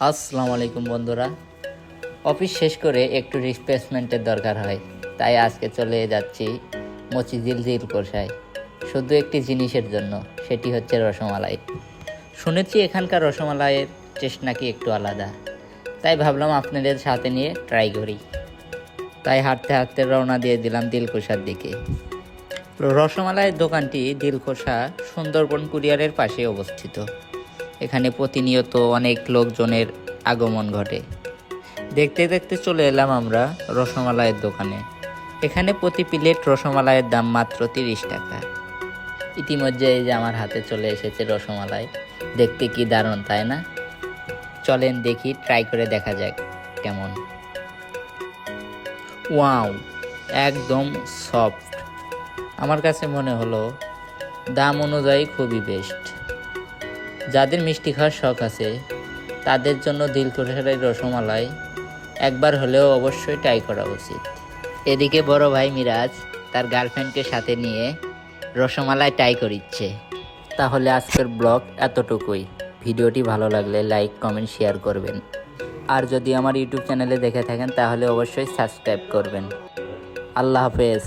আসসালামু আলাইকুম বন্ধুরা। অফিস শেষ করে একটু রিফ্রেশমেন্টের দরকার হয়, তাই আজকে চলে যাচ্ছি মতিঝিল দিলকুশায় শুধু একটি জিনিসের জন্য, সেটি হচ্ছে রসমালাই। শুনেছি এখানকার রসমালাইয়ের টেস্ট নাকি একটু আলাদা, তাই ভাবলাম আপনাদের সাথে নিয়ে ট্রাই করি। তাই হাঁটতে হাঁটতে রওনা দিয়ে দিলাম দিলকুশার দিকে। রসমালাইয়ের দোকানটি দিলকুশা সুন্দরবন কুরিয়ারের পাশে অবস্থিত। এখানে প্রতিনিয়ত অনেক লোকজনের আগমন ঘটে। দেখতে দেখতে চলে এলাম আমরা রসমালাইয়ের দোকানে। এখানে প্রতি প্লেট রসমালাইয়ের দাম মাত্র 30 টাকা। ইতিমধ্যে এই যে আমার হাতে চলে এসেছে রসমালাই। দেখতে কি দারুণ, তাই না? চলেন দেখি, ট্রাই করে দেখা যাক কেমন। ওয়াও, একদম সফট। আমার কাছে মনে হলো দাম অনুযায়ী খুবই বেস্ট। যাদের মিষ্টি খাওয়ার শখ আছে তাদের জন্য দিলকুশার রসমালাই একবার হলেও অবশ্যই ট্রাই করা উচিত। এদিকে বড় ভাই মিরাজ তার গার্লফ্রেন্ডকে সাথে নিয়ে রসমালাই ট্রাই করিচ্ছে। তাহলে আজকের ব্লগ এতটুকুই। ভিডিওটি ভালো লাগলে লাইক, কমেন্ট, শেয়ার করবেন। আর যদি আমার ইউটিউব চ্যানেলে দেখে থাকেন তাহলে অবশ্যই সাবস্ক্রাইব করবেন। আল্লাহ হাফেজ।